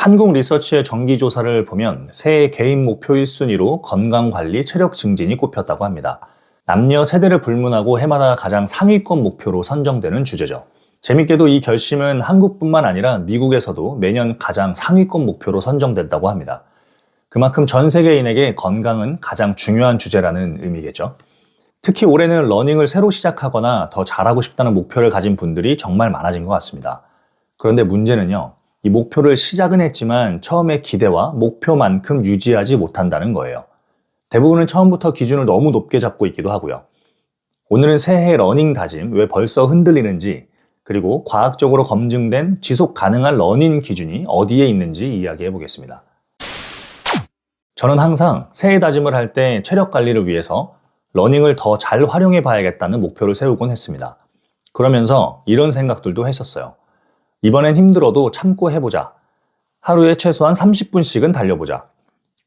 한국 리서치의 정기조사를 보면 새해 개인 목표 1순위로 건강관리, 체력 증진이 꼽혔다고 합니다. 남녀 세대를 불문하고 해마다 가장 상위권 목표로 선정되는 주제죠. 재밌게도 이 결심은 한국뿐만 아니라 미국에서도 매년 가장 상위권 목표로 선정된다고 합니다. 그만큼 전 세계인에게 건강은 가장 중요한 주제라는 의미겠죠. 특히 올해는 러닝을 새로 시작하거나 더 잘하고 싶다는 목표를 가진 분들이 정말 많아진 것 같습니다. 그런데 문제는요, 이 목표를 시작은 했지만 처음에 기대와 목표만큼 유지하지 못한다는 거예요. 대부분은 처음부터 기준을 너무 높게 잡고 있기도 하고요. 오늘은 새해 러닝 다짐 왜 벌써 흔들리는지, 그리고 과학적으로 검증된 지속 가능한 러닝 기준이 어디에 있는지 이야기해 보겠습니다. 저는 항상 새해 다짐을 할 때 체력 관리를 위해서 러닝을 더 잘 활용해 봐야겠다는 목표를 세우곤 했습니다. 그러면서 이런 생각들도 했었어요. 이번엔 힘들어도 참고 해보자. 하루에 최소한 30분씩은 달려보자.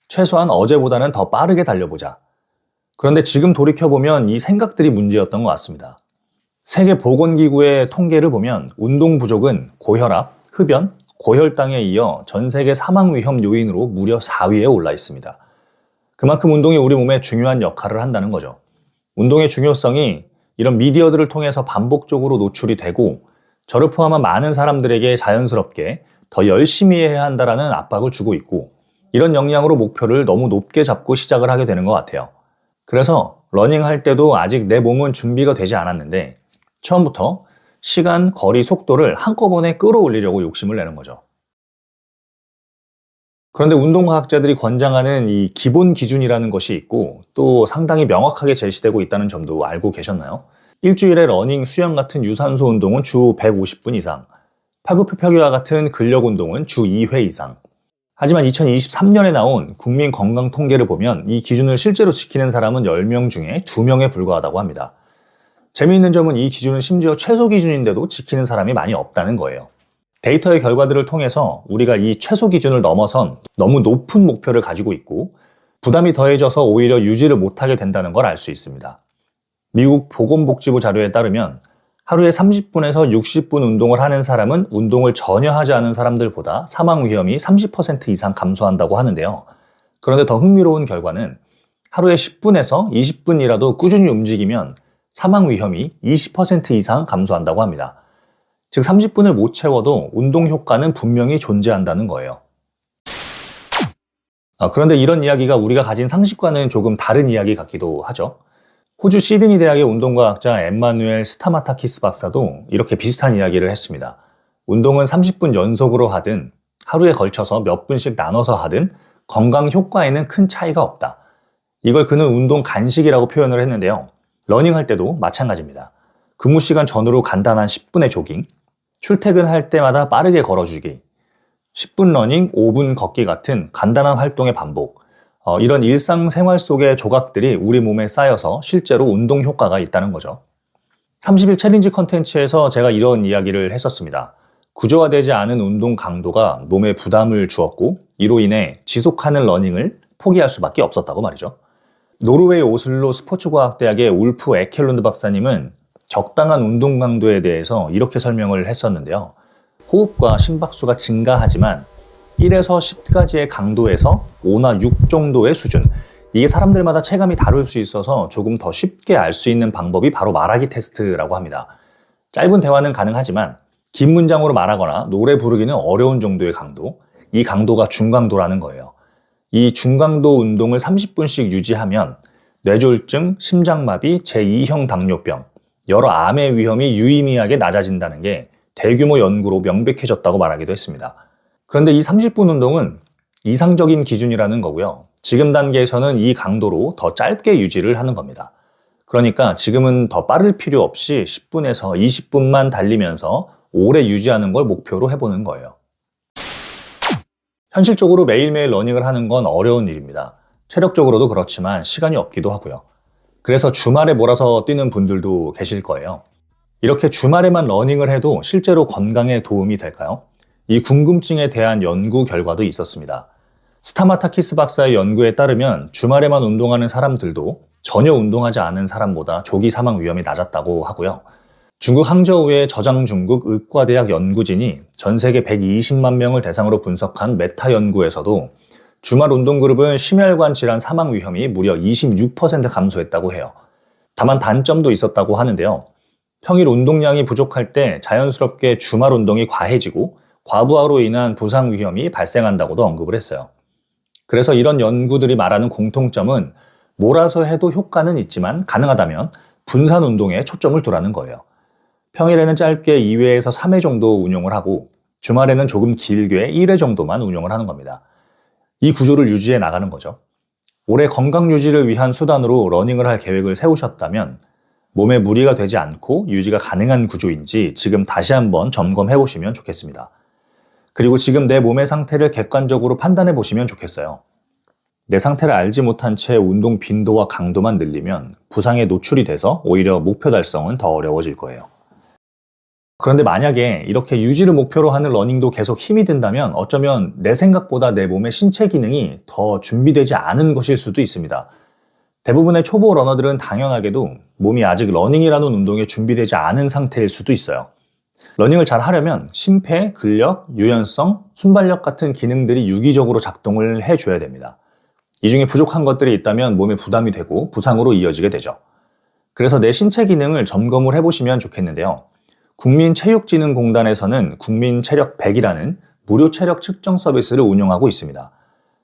최소한 어제보다는 더 빠르게 달려보자. 그런데 지금 돌이켜보면 이 생각들이 문제였던 것 같습니다. 세계보건기구의 통계를 보면 운동 부족은 고혈압, 흡연, 고혈당에 이어 전 세계 사망 위험 요인으로 무려 4위에 올라 있습니다. 그만큼 운동이 우리 몸에 중요한 역할을 한다는 거죠. 운동의 중요성이 이런 미디어들을 통해서 반복적으로 노출이 되고 저를 포함한 많은 사람들에게 자연스럽게 더 열심히 해야 한다라는 압박을 주고 있고 이런 역량으로 목표를 너무 높게 잡고 시작을 하게 되는 것 같아요. 그래서 러닝할 때도 아직 내 몸은 준비가 되지 않았는데 처음부터 시간, 거리, 속도를 한꺼번에 끌어올리려고 욕심을 내는 거죠. 그런데 운동과학자들이 권장하는 이 기본 기준이라는 것이 있고 또 상당히 명확하게 제시되고 있다는 점도 알고 계셨나요? 일주일에 러닝, 수영 같은 유산소 운동은 주 150분 이상, 팔굽혀펴기와 같은 근력 운동은 주 2회 이상. 하지만 2023년에 나온 국민 건강 통계를 보면 이 기준을 실제로 지키는 사람은 10명 중에 2명에 불과하다고 합니다. 재미있는 점은 이 기준은 심지어 최소 기준인데도 지키는 사람이 많이 없다는 거예요. 데이터의 결과들을 통해서 우리가 이 최소 기준을 넘어선 너무 높은 목표를 가지고 있고 부담이 더해져서 오히려 유지를 못하게 된다는 걸 알 수 있습니다. 미국 보건복지부 자료에 따르면 하루에 30분에서 60분 운동을 하는 사람은 운동을 전혀 하지 않은 사람들보다 사망 위험이 30% 이상 감소한다고 하는데요. 그런데 더 흥미로운 결과는 하루에 10분에서 20분이라도 꾸준히 움직이면 사망 위험이 20% 이상 감소한다고 합니다. 즉 30분을 못 채워도 운동 효과는 분명히 존재한다는 거예요. 그런데 이런 이야기가 우리가 가진 상식과는 조금 다른 이야기 같기도 하죠. 호주 시드니 대학의 운동과학자 엠마누엘 스타마타키스 박사도 이렇게 비슷한 이야기를 했습니다. 운동은 30분 연속으로 하든 하루에 걸쳐서 몇 분씩 나눠서 하든 건강 효과에는 큰 차이가 없다. 이걸 그는 운동 간식이라고 표현을 했는데요. 러닝할 때도 마찬가지입니다. 근무 시간 전후로 간단한 10분의 조깅, 출퇴근할 때마다 빠르게 걸어주기, 10분 러닝, 5분 걷기 같은 간단한 활동의 반복, 이런 일상생활 속의 조각들이 우리 몸에 쌓여서 실제로 운동 효과가 있다는 거죠. 30일 챌린지 컨텐츠에서 제가 이런 이야기를 했었습니다. 구조화되지 않은 운동 강도가 몸에 부담을 주었고 이로 인해 지속하는 러닝을 포기할 수밖에 없었다고 말이죠. 노르웨이 오슬로 스포츠과학대학의 울프 에켈룬드 박사님은 적당한 운동 강도에 대해서 이렇게 설명을 했었는데요. 호흡과 심박수가 증가하지만 1에서 10까지의 강도에서 5나 6 정도의 수준. 이게 사람들마다 체감이 다를 수 있어서 조금 더 쉽게 알 수 있는 방법이 바로 말하기 테스트라고 합니다. 짧은 대화는 가능하지만 긴 문장으로 말하거나 노래 부르기는 어려운 정도의 강도. 이 강도가 중강도라는 거예요. 이 중강도 운동을 30분씩 유지하면 뇌졸중, 심장마비, 제2형 당뇨병, 여러 암의 위험이 유의미하게 낮아진다는 게 대규모 연구로 명백해졌다고 말하기도 했습니다. 그런데 이 30분 운동은 이상적인 기준이라는 거고요. 지금 단계에서는 이 강도로 더 짧게 유지를 하는 겁니다. 그러니까 지금은 더 빠를 필요 없이 10분에서 20분만 달리면서 오래 유지하는 걸 목표로 해보는 거예요. 현실적으로 매일매일 러닝을 하는 건 어려운 일입니다. 체력적으로도 그렇지만 시간이 없기도 하고요. 그래서 주말에 몰아서 뛰는 분들도 계실 거예요. 이렇게 주말에만 러닝을 해도 실제로 건강에 도움이 될까요? 이 궁금증에 대한 연구 결과도 있었습니다. 스타마타키스 박사의 연구에 따르면 주말에만 운동하는 사람들도 전혀 운동하지 않은 사람보다 조기 사망 위험이 낮았다고 하고요. 중국 항저우의 저장중국 의과대학 연구진이 전 세계 120만 명을 대상으로 분석한 메타 연구에서도 주말 운동 그룹은 심혈관 질환 사망 위험이 무려 26% 감소했다고 해요. 다만 단점도 있었다고 하는데요. 평일 운동량이 부족할 때 자연스럽게 주말 운동이 과해지고 과부하로 인한 부상 위험이 발생한다고도 언급을 했어요. 그래서 이런 연구들이 말하는 공통점은 몰아서 해도 효과는 있지만 가능하다면 분산 운동에 초점을 두라는 거예요. 평일에는 짧게 2회에서 3회 정도 운용을 하고 주말에는 조금 길게 1회 정도만 운용을 하는 겁니다. 이 구조를 유지해 나가는 거죠. 올해 건강 유지를 위한 수단으로 러닝을 할 계획을 세우셨다면 몸에 무리가 되지 않고 유지가 가능한 구조인지 지금 다시 한번 점검해 보시면 좋겠습니다. 그리고 지금 내 몸의 상태를 객관적으로 판단해 보시면 좋겠어요. 내 상태를 알지 못한 채 운동 빈도와 강도만 늘리면 부상에 노출이 돼서 오히려 목표 달성은 더 어려워질 거예요. 그런데 만약에 이렇게 유지를 목표로 하는 러닝도 계속 힘이 든다면 어쩌면 내 생각보다 내 몸의 신체 기능이 더 준비되지 않은 것일 수도 있습니다. 대부분의 초보 러너들은 당연하게도 몸이 아직 러닝이라는 운동에 준비되지 않은 상태일 수도 있어요. 러닝을 잘 하려면 심폐, 근력, 유연성, 순발력 같은 기능들이 유기적으로 작동을 해줘야 됩니다. 이 중에 부족한 것들이 있다면 몸에 부담이 되고 부상으로 이어지게 되죠. 그래서 내 신체 기능을 점검을 해보시면 좋겠는데요. 국민체육진흥공단에서는 국민체력 100이라는 무료 체력 측정 서비스를 운영하고 있습니다.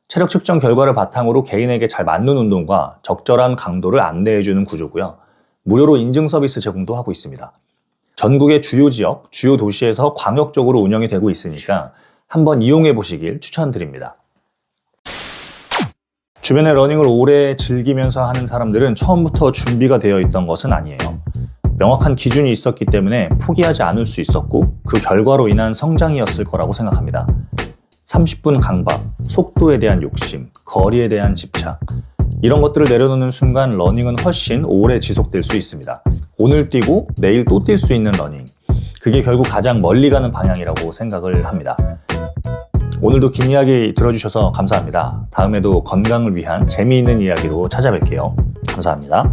체력 측정 결과를 바탕으로 개인에게 잘 맞는 운동과 적절한 강도를 안내해주는 구조고요. 무료로 인증 서비스 제공도 하고 있습니다. 전국의 주요 지역, 주요 도시에서 광역적으로 운영이 되고 있으니까 한번 이용해 보시길 추천드립니다. 주변에 러닝을 오래 즐기면서 하는 사람들은 처음부터 준비가 되어 있던 것은 아니에요. 명확한 기준이 있었기 때문에 포기하지 않을 수 있었고 그 결과로 인한 성장이었을 거라고 생각합니다. 30분 강박, 속도에 대한 욕심, 거리에 대한 집착 이런 것들을 내려놓는 순간 러닝은 훨씬 오래 지속될 수 있습니다. 오늘 뛰고 내일 또 뛸 수 있는 러닝 그게 결국 가장 멀리 가는 방향이라고 생각을 합니다. 오늘도 긴 이야기 들어주셔서 감사합니다. 다음에도 건강을 위한 재미있는 이야기로 찾아뵐게요. 감사합니다.